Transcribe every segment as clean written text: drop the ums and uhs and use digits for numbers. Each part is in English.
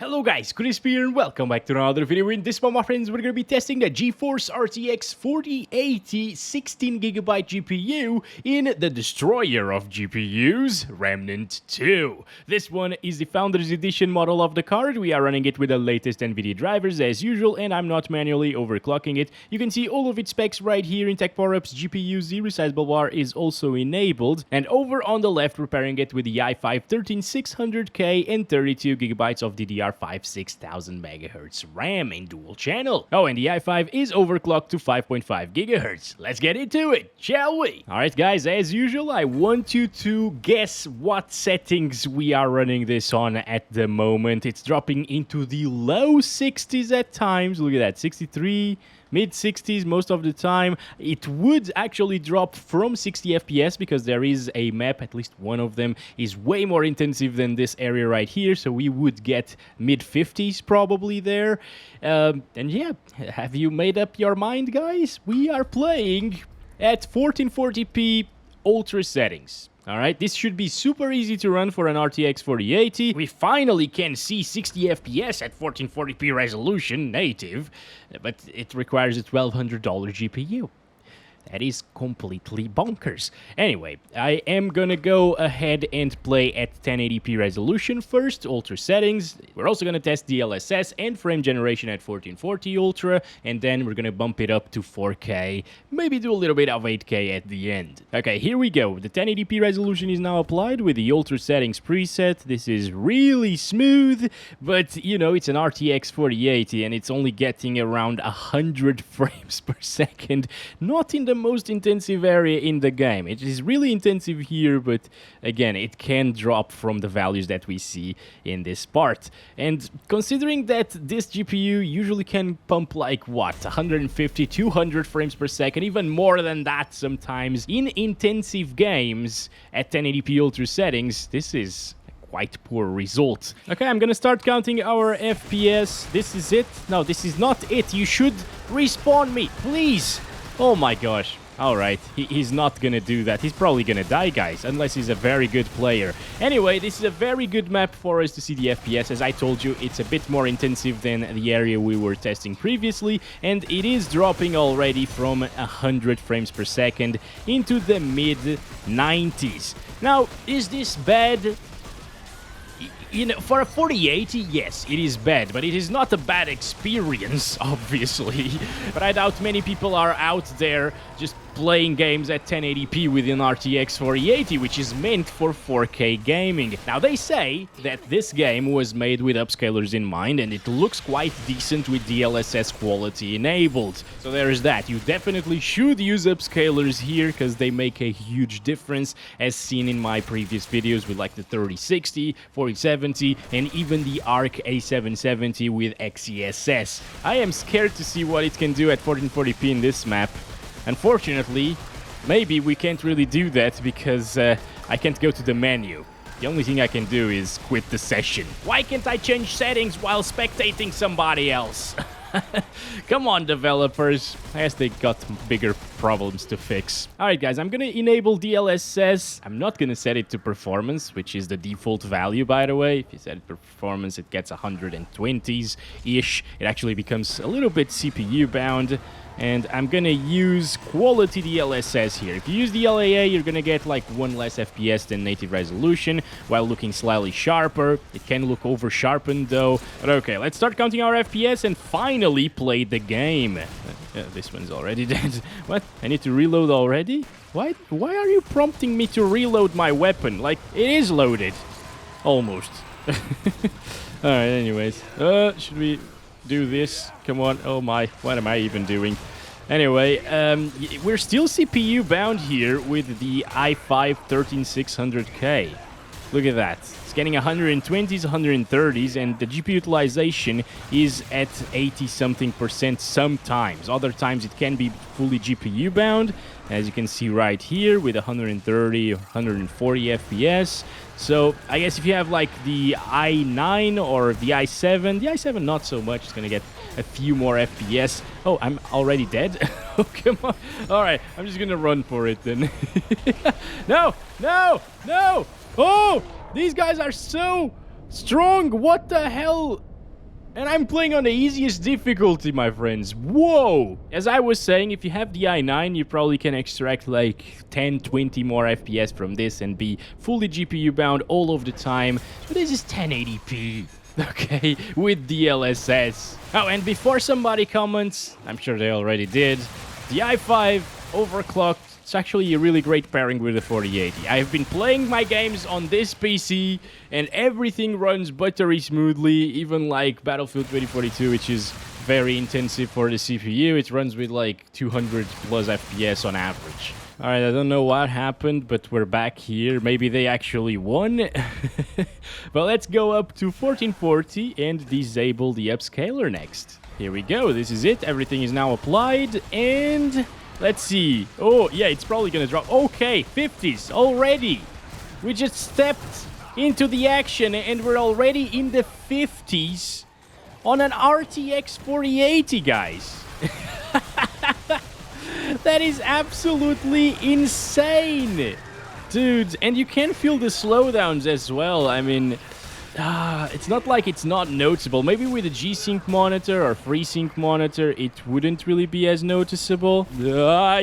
Hello guys, Chris here and welcome back to another video. In this one, my friends, we're going to be testing the GeForce RTX 4080 16GB GPU in the destroyer of GPUs, Remnant 2. This one is the Founders Edition model of the card. We are running it with the latest Nvidia drivers as usual, and I'm not manually overclocking it. You can see all of its specs right here in Tech Power Ups. GPU Z-resizable bar is also enabled, and over on the left, we're pairing it with the i5 13600K and 32GB of DDR5 6000 MHz RAM in dual channel. Oh, and the i5 is overclocked to 5.5 GHz. Let's get into it, shall we? Alright guys, as usual, I want you to guess what settings we are running this on at the moment. It's dropping into the low 60s at times. Look at that, 63, mid-60s most of the time. It would actually drop from 60 FPS because there is a map, at least one of them, is way more intensive than this area right here, so we would get mid-50s probably there. And yeah, have you made up your mind, guys? We are playing at 1440p ultra settings. Alright, this should be super easy to run for an RTX 4080. We finally can see 60 FPS at 1440p resolution, native, but it requires a $1,200 GPU. That is completely bonkers. Anyway, I am gonna go ahead and play at 1080p resolution first, ultra settings. We're also gonna test DLSS and frame generation at 1440 ultra, and then we're gonna bump it up to 4K, maybe do a little bit of 8K at the end. Okay, here we go. The 1080p resolution is now applied with the ultra settings preset. This is really smooth, but you know, it's an RTX 4080 and it's only getting around 100 frames per second, not in the most intensive area in the game. It is really intensive here, but again, it can drop from the values that we see in this part. And considering that this GPU usually can pump like what, 150, 200 frames per second, even more than that sometimes in intensive games at 1080p ultra settings, this is quite poor result. Okay, I'm gonna start counting our FPS. This is it. No, this is not it. You should respawn me, please. Oh my gosh. Alright, he's not gonna do that. He's probably gonna die, guys, unless he's a very good player. Anyway, this is a very good map for us to see the FPS. As I told you, it's a bit more intensive than the area we were testing previously, and it is dropping already from 100 frames per second into the mid-90s. Now, is this bad? You know, for a 4080, yes, it is bad, but it is not a bad experience, obviously. But I doubt many people are out there just playing games at 1080p with an RTX 4080, which is meant for 4K gaming. Now, they say that this game was made with upscalers in mind, and it looks quite decent with DLSS quality enabled. So there is that. You definitely should use upscalers here, because they make a huge difference, as seen in my previous videos with like the 3060, 4070, and even the ARC A770 with XeSS. I am scared to see what it can do at 1440p in this map. Unfortunately, maybe we can't really do that because I can't go to the menu. The only thing I can do is quit the session. Why can't I change settings while spectating somebody else? Come on, developers. I guess they got bigger problems to fix. Alright guys, I'm gonna enable DLSS. I'm not gonna set it to performance, which is the default value, by the way. If you set it to performance, it gets 120s-ish. It actually becomes a little bit CPU bound. And I'm gonna use quality DLSS here. If you use the LAA, you're gonna get like 1 less FPS than native resolution, while looking slightly sharper. It can look over-sharpened though. But okay, let's start counting our FPS and finally play the game. This one's already dead. What? I need to reload already? Why are you prompting me to reload my weapon? Like, it is loaded. Almost. Alright, anyways. Should we do this? Come on. Oh my, what am I even doing? Anyway, we're still CPU bound here with the i5 13600K. Look at that. It's getting 120s, 130s, and the GPU utilization is at 80-something% sometimes. Other times it can be fully GPU bound, as you can see right here with 130 or 140 FPS. So I guess if you have like the i9 or the i7 not so much, it's gonna get a few more FPS. Oh, I'm already dead? Oh, come on. Alright, I'm just gonna run for it then. No! Oh! These guys are so strong! What the hell? And I'm playing on the easiest difficulty, my friends. Whoa! As I was saying, if you have the i9, you probably can extract like 10, 20 more FPS from this and be fully GPU bound all of the time. But this is 1080p, okay, with DLSS. Oh, and before somebody comments, I'm sure they already did, the i5 overclocked. It's actually a really great pairing with the 4080. I've been playing my games on this PC and everything runs buttery smoothly, even like Battlefield 2042, which is very intensive for the CPU. It runs with like 200 plus FPS on average. Alright, I don't know what happened, but we're back here. Maybe they actually won. But let's go up to 1440 and disable the upscaler next. Here we go, this is it. Everything is now applied and... let's see. Oh, yeah, it's probably gonna drop. Okay, 50s already. We just stepped into the action and we're already in the 50s on an RTX 4080, guys. That is absolutely insane. Dude, and you can feel the slowdowns as well. I mean... it's not like it's not noticeable. Maybe with a G-Sync monitor or FreeSync monitor, it wouldn't really be as noticeable. It's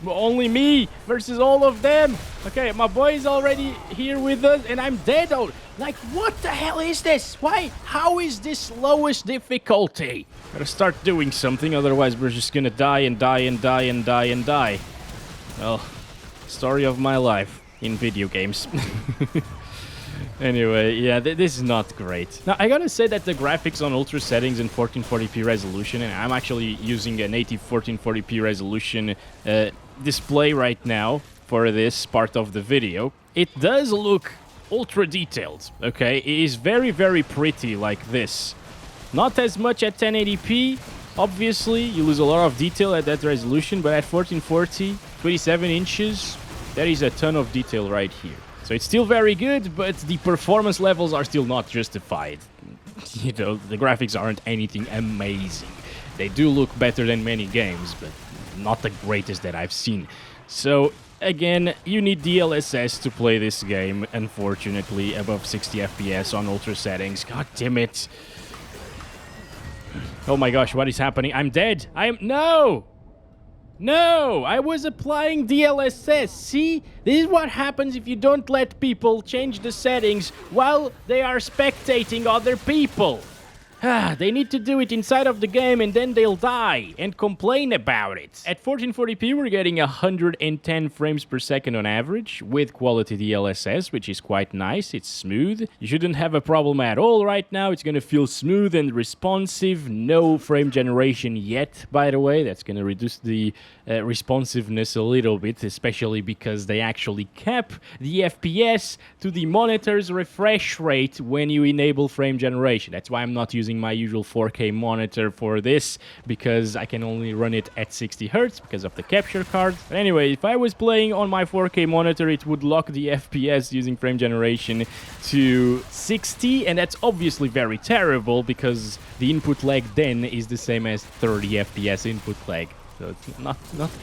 only me versus all of them. Okay, my boy is already here with us, and I'm dead. Oh, like, what the hell is this? Why? How is this lowest difficulty? Gotta start doing something, otherwise we're just gonna die and die and die and die and die. Well, story of my life in video games. Anyway, yeah, this is not great. Now, I gotta say that the graphics on ultra settings and 1440p resolution, and I'm actually using a native 1440p resolution display right now for this part of the video. It does look ultra detailed, okay? It is very, very pretty like this. Not as much at 1080p. Obviously, you lose a lot of detail at that resolution, but at 1440, 27 inches, there is a ton of detail right here. So it's still very good, but the performance levels are still not justified. You know, the graphics aren't anything amazing. They do look better than many games, but not the greatest that I've seen. So, again, you need DLSS to play this game, unfortunately, above 60 FPS on ultra settings. God damn it. Oh my gosh, what is happening? I'm dead! No! No, I was applying DLSS. See, this is what happens if you don't let people change the settings while they are spectating other people. They need to do it inside of the game and then they'll die and complain about it. At 1440p, we're getting 110 frames per second on average with quality DLSS, which is quite nice. It's smooth. You shouldn't have a problem at all right now. It's going to feel smooth and responsive. No frame generation yet, by the way. That's going to reduce the responsiveness a little bit, especially because they actually cap the FPS to the monitor's refresh rate when you enable frame generation. That's why I'm not using my usual 4K monitor for this, because I can only run it at 60 Hz because of the capture card. But anyway, if I was playing on my 4K monitor, it would lock the FPS using frame generation to 60, and that's obviously very terrible because the input lag then is the same as 30 FPS input lag. So it's not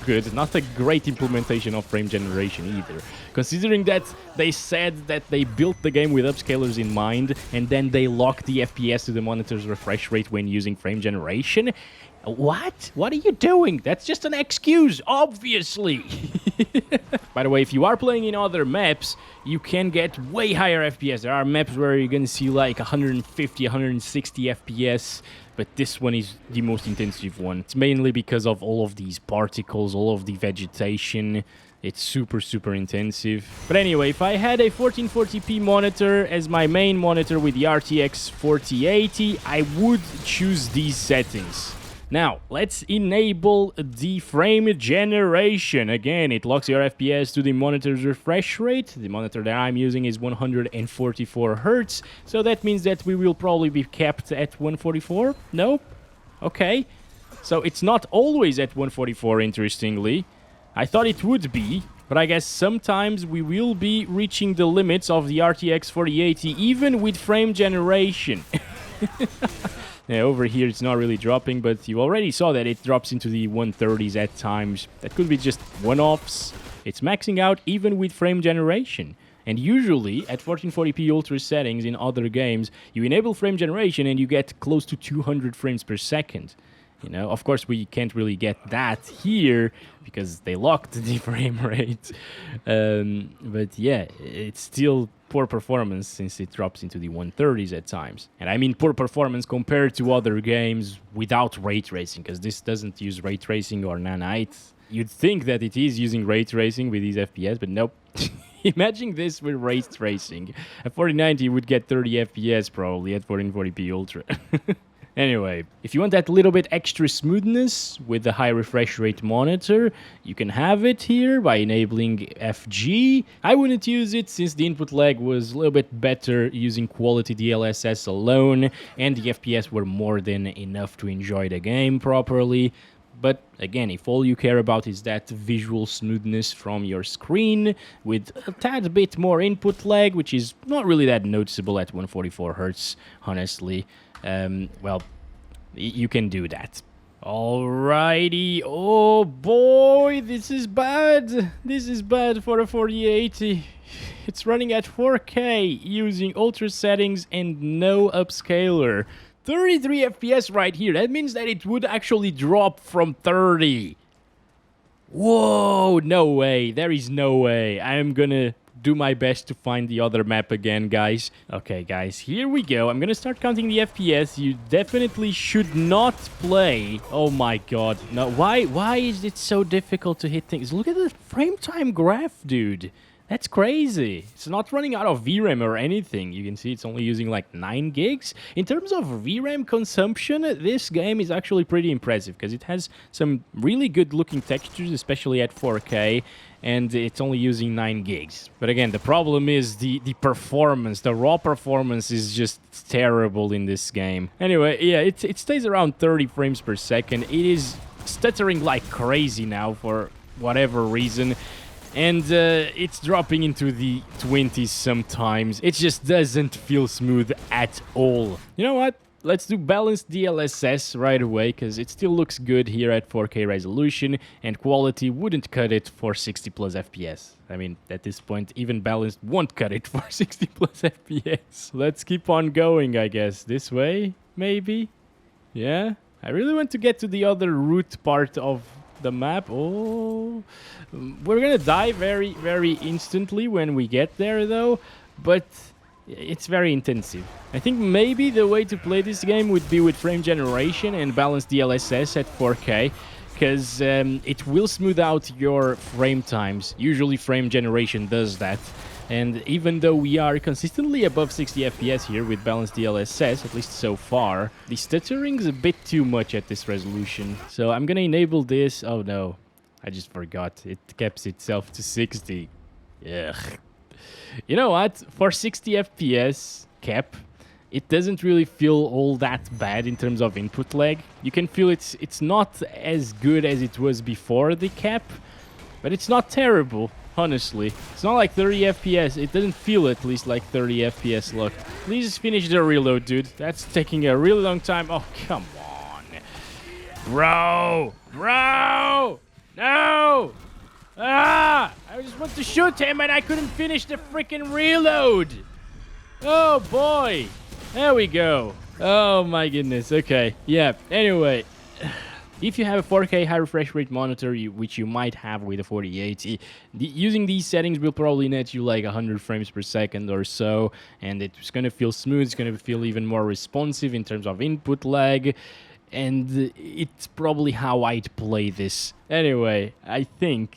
good, not a great implementation of frame generation either. Considering that they said that they built the game with upscalers in mind and then they lock the FPS to the monitor's refresh rate when using frame generation. What? What are you doing? That's just an excuse, obviously. By the way, if you are playing in other maps, you can get way higher FPS. There are maps where you're gonna see like 150, 160 FPS, but this one is the most intensive one. It's mainly because of all of these particles, all of the vegetation. It's super, super intensive. But anyway, if I had a 1440p monitor as my main monitor with the RTX 4080, I would choose these settings. Now, let's enable the frame generation. Again, it locks your FPS to the monitor's refresh rate. The monitor that I'm using is 144 Hz, so that means that we will probably be capped at 144? Nope. Okay. So it's not always at 144, interestingly. I thought it would be, but I guess sometimes we will be reaching the limits of the RTX 4080, even with frame generation. Yeah, over here it's not really dropping, but you already saw that it drops into the 130s at times. That could be just one-offs. It's maxing out even with frame generation. And usually at 1440p ultra settings in other games, you enable frame generation and you get close to 200 frames per second. You know, of course, we can't really get that here because they locked the frame rate. But yeah, it's still poor performance since it drops into the 130s at times. And I mean poor performance compared to other games without ray tracing, because this doesn't use ray tracing or nanites. You'd think that it is using ray tracing with these FPS, but nope. Imagine this with ray tracing. At 4090, you would get 30 FPS probably at 1440p Ultra. Anyway, if you want that little bit extra smoothness with the high refresh rate monitor, you can have it here by enabling FG. I wouldn't use it since the input lag was a little bit better using quality DLSS alone, and the FPS were more than enough to enjoy the game properly. But again, if all you care about is that visual smoothness from your screen with a tad bit more input lag, which is not really that noticeable at 144 Hz, honestly, well, you can do that. Alrighty. Oh boy, this is bad. This is bad for a 4080. It's running at 4K using ultra settings and no upscaler. 33 FPS right here. That means that it would actually drop from 30. Whoa, no way. There is no way. I'm gonna do my best to find the other map again, guys. Okay, guys, here we go. I'm gonna start counting the FPS. You definitely should not play. Oh my god. No, why is it so difficult to hit things? Look at the frame time graph, dude. That's crazy. It's not running out of VRAM or anything. You can see it's only using like 9 gigs. In terms of VRAM consumption, this game is actually pretty impressive because it has some really good looking textures, especially at 4K, and it's only using 9 gigs. But again, the problem is the performance. The raw performance is just terrible in this game. Anyway, yeah, it stays around 30 frames per second. It is stuttering like crazy now for whatever reason. And it's dropping into the 20s sometimes. It just doesn't feel smooth at all. You know what? Let's do balanced DLSS right away, because it still looks good here at 4K resolution, and quality wouldn't cut it for 60 plus FPS. I mean, at this point, even balanced won't cut it for 60 plus FPS. Let's keep on going, I guess. This way, maybe? Yeah? I really want to get to the other route part of the map. Oh, we're gonna die very, very instantly when we get there, though, but it's very intensive. I think maybe the way to play this game would be with frame generation and balance DLSS at 4K, because it will smooth out your frame times. Usually frame generation does that. And even though we are consistently above 60 FPS here with balanced DLSS, at least so far, the stuttering's a bit too much at this resolution. So I'm gonna enable this. Oh no, I just forgot. It caps itself to 60. Ugh. You know what? For 60 FPS cap, it doesn't really feel all that bad in terms of input lag. You can feel it's not as good as it was before the cap, but it's not terrible. Honestly, it's not like 30 FPS. It doesn't feel at least like 30 FPS. Look, please finish the reload, dude. That's taking a really long time. Oh, come on. Bro! No! Ah! I just want to shoot him and I couldn't finish the freaking reload. Oh, boy. There we go. Oh, my goodness. Okay. Yeah. Anyway. If you have a 4K high refresh rate monitor, which you might have with a 4080, using these settings will probably net you like 100 frames per second or so, and it's going to feel smooth, it's going to feel even more responsive in terms of input lag, and it's probably how I'd play this. Anyway, I think,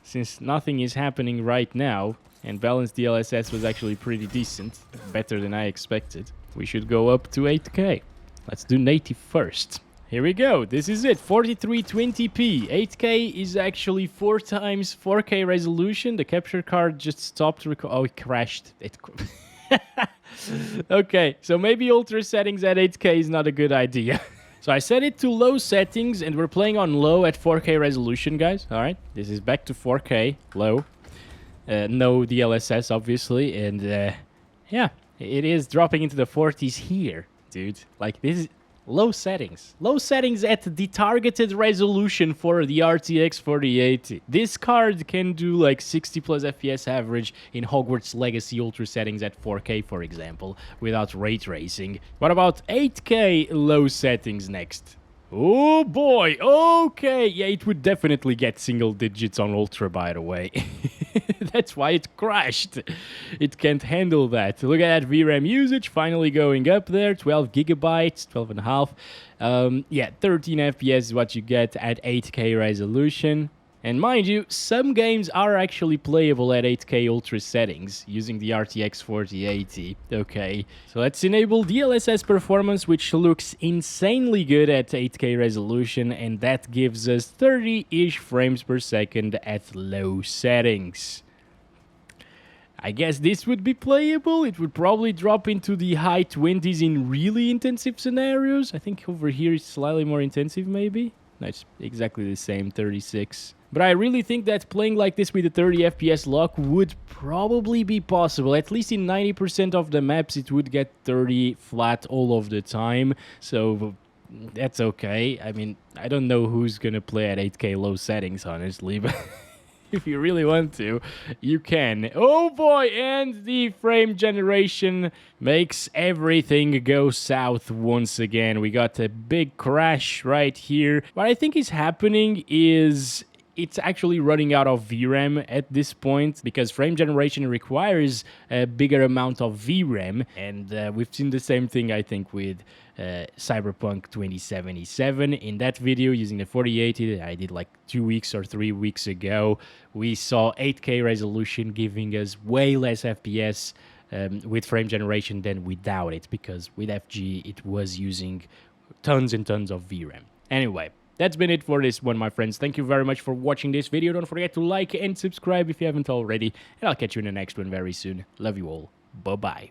since nothing is happening right now, and balanced DLSS was actually pretty decent, better than I expected, we should go up to 8K. Let's do native first. Here we go. This is it. 4320p. 8K is actually 4 times 4K resolution. The capture card just stopped recording. Oh, it crashed. Okay, so maybe ultra settings at 8K is not a good idea. So I set it to low settings, and we're playing on low at 4K resolution, guys. All right, this is back to 4K, low. No DLSS, obviously, and yeah, it is dropping into the 40s here, dude. Like, this is... Low settings. Low settings at the targeted resolution for the RTX 4080. This card can do like 60 plus FPS average in Hogwarts Legacy Ultra settings at 4K, for example, without ray tracing. What about 8K low settings next? Oh boy, okay, yeah, it would definitely get single digits on Ultra, by the way. That's why it crashed. It can't handle that. Look at that VRAM usage finally going up there, 12 gigabytes, 12 and a half. Yeah, 13 FPS is what you get at 8K resolution. And mind you, some games are actually playable at 8K Ultra settings using the RTX 4080. Okay, so let's enable DLSS Performance, which looks insanely good at 8K resolution, and that gives us 30-ish frames per second at low settings. I guess this would be playable. It would probably drop into the high 20s in really intensive scenarios. I think over here it's slightly more intensive, maybe. No, it's exactly the same, 36. But I really think that playing like this with a 30 FPS lock would probably be possible. At least in 90% of the maps, it would get 30 flat all of the time. So that's okay. I mean, I don't know who's gonna play at 8K low settings, honestly, but if you really want to, you can. Oh boy, and the frame generation makes everything go south once again. We got a big crash right here. What I think is happening is it's actually running out of VRAM at this point, because frame generation requires a bigger amount of VRAM, and we've seen the same thing, I think, with Cyberpunk 2077. In that video using the 4080 that I did like 2 weeks or 3 weeks ago, we saw 8K resolution giving us way less FPS with frame generation than without it, because with FG it was using tons and tons of VRAM. Anyway, that's been it for this one, my friends. Thank you very much for watching this video. Don't forget to like and subscribe if you haven't already, and I'll catch you in the next one very soon. Love you all. Bye-bye.